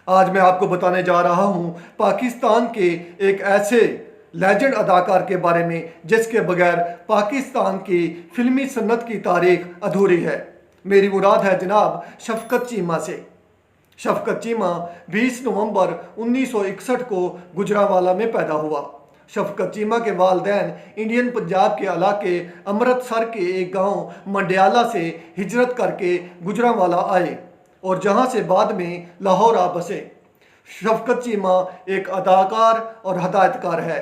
आज मैं आपको बताने जा रहा हूं पाकिस्तान के एक ऐसे लेजेंड अदाकार के बारे में जिसके बगैर पाकिस्तान की फिल्मी सन्नत की तारीख अधूरी है। मेरी मुराद है जनाब शफकत चीमा से। शफकत चीमा 20 नवंबर 1961 को गुजरांवाला में पैदा हुआ। शफकत चीमा के वालिदैन इंडियन पंजाब के इलाके अमृतसर के एक गांव मंडियाला से हिजरत करके गुजरांवाला आए और जहां से बाद में लाहौर आ बसे। शफकत चीमा एक अदाकार और हदायतकार है।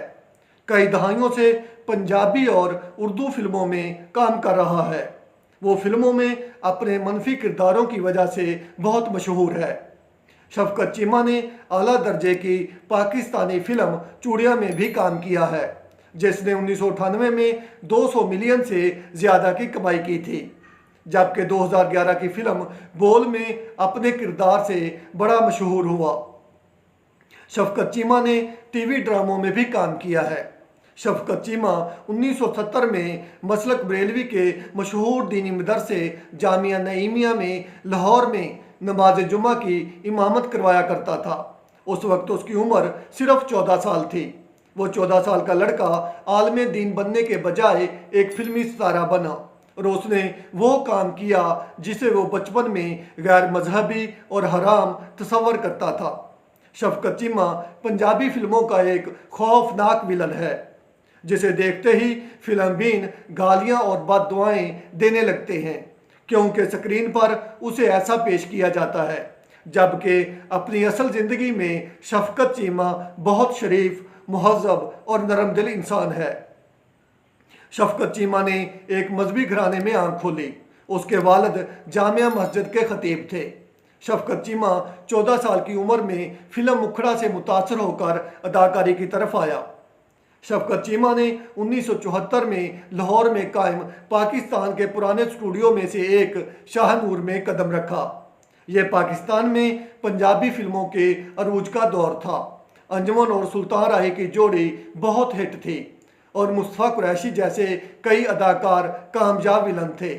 कई दहाइयों से पंजाबी और उर्दू फिल्मों में काम कर रहा है। वो फिल्मों में अपने मनफी किरदारों की वजह से बहुत मशहूर है। शफकत चीमा ने आला दर्जे की पाकिस्तानी फिल्म चूड़िया में भी काम किया है, जिसने 1998 में 200 मिलियन से ज़्यादा की कमाई की थी, जबकि 2011 की फिल्म बोल में अपने किरदार से बड़ा मशहूर हुआ। शफकत चीमा ने टीवी ड्रामों में भी काम किया है। शफकत चीमा 1970 में मसलक बरेलवी के मशहूर दीनी मदरसे जामिया नईमिया में लाहौर में नमाज जुमा की इमामत करवाया करता था। उस वक्त उसकी उम्र सिर्फ 14 साल थी। वो 14 साल का लड़का आलमे दीन बनने के बजाय एक फिल्मी सितारा बना और उसने वो काम किया जिसे वो बचपन में गैर मजहबी और हराम तस्वर करता था। शफकत चीमा पंजाबी फिल्मों का एक खौफनाक विलन है, जिसे देखते ही फिल्म बीन गालियां और बददुआएं देने लगते हैं, क्योंकि स्क्रीन पर उसे ऐसा पेश किया जाता है, जबकि अपनी असल ज़िंदगी में शफकत चीमा बहुत शरीफ, मुहज़्ज़ब और नरमदिल इंसान है। शफकत चीमा ने एक मजहबी घराने में आंख खोली। उसके वालिद जामिया मस्जिद के खतीब थे। शफकत चीमा 14 साल की उम्र में फिल्म मुखड़ा से मुतासर होकर अदाकारी की तरफ आया। शफकत चीमा ने 1974 में लाहौर में कायम पाकिस्तान के पुराने स्टूडियो में से एक शाहनूर में कदम रखा। यह पाकिस्तान में पंजाबी फिल्मों के अरूज का दौर था। अंजुमन और सुल्तान राही की जोड़ी बहुत हिट थी और मुस्तफ़ा कुरैशी जैसे कई अदाकार कामयाब विलन थे।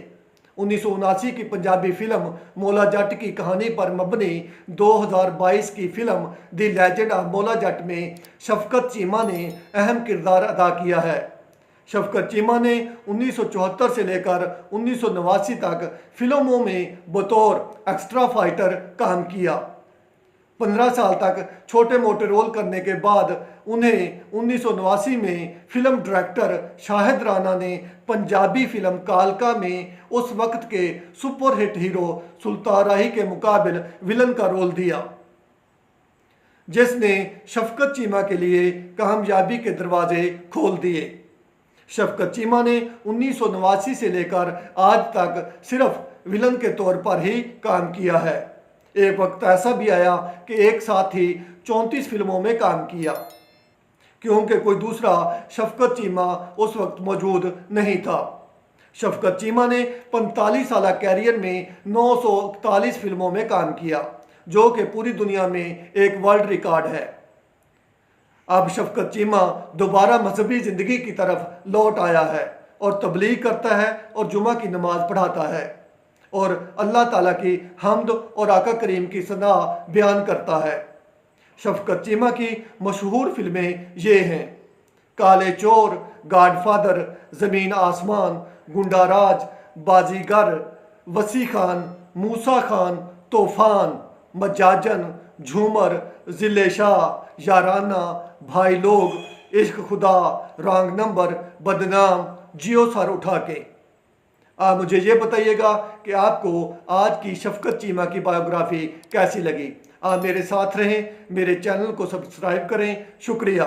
1979 की पंजाबी फिल्म मौला जट की कहानी पर मबनी 2022 की film the legend of Maula Jatt में शफकत चीमा ने अहम किरदार अदा किया है। शफकत चीमा ने 1974 से लेकर 1989 तक फिल्मों में बतौर एक्स्ट्रा फाइटर काम किया। 15 साल तक छोटे मोटे रोल करने के बाद उन्हें 1989 में फिल्म डायरेक्टर शाहिद राणा ने पंजाबी फिल्म कालका में उस वक्त के सुपरहिट हीरो सुल्तान राही के मुकाबिल विलन का रोल दिया, जिसने शफकत चीमा के लिए कामयाबी के दरवाजे खोल दिए। शफकत चीमा ने 1989 से लेकर आज तक सिर्फ विलन के तौर पर ही काम किया है। एक वक्त ऐसा भी आया कि एक साथ ही 34 फिल्मों में काम किया, क्योंकि कोई दूसरा शफकत चीमा उस वक्त मौजूद नहीं था। शफकत चीमा ने 45 साल कैरियर में 941 फिल्मों में काम किया, जो कि पूरी दुनिया में एक वर्ल्ड रिकॉर्ड है। अब शफकत चीमा दोबारा मजहबी ज़िंदगी की तरफ लौट आया है और तबलीग करता है और जुमा की नमाज पढ़ाता है और अल्लाह ताला की हम्द और आका करीम की सना बयान करता है। शफकत चीमा की मशहूर फिल्में ये हैं: काले चोर, गॉडफादर, ज़मीन आसमान, गुंडाराज, बाजीगर, वसी खान, मूसा खान, तूफान, मजाजन, झूमर, जिले शाह, याराना, भाई लोग, इश्क खुदा, रॉन्ग नंबर, बदनाम, जियो सर उठा के। आप मुझे ये बताइएगा कि आपको आज की शफकत चीमा की बायोग्राफी कैसी लगी। आप मेरे साथ रहें, मेरे चैनल को सब्सक्राइब करें। शुक्रिया।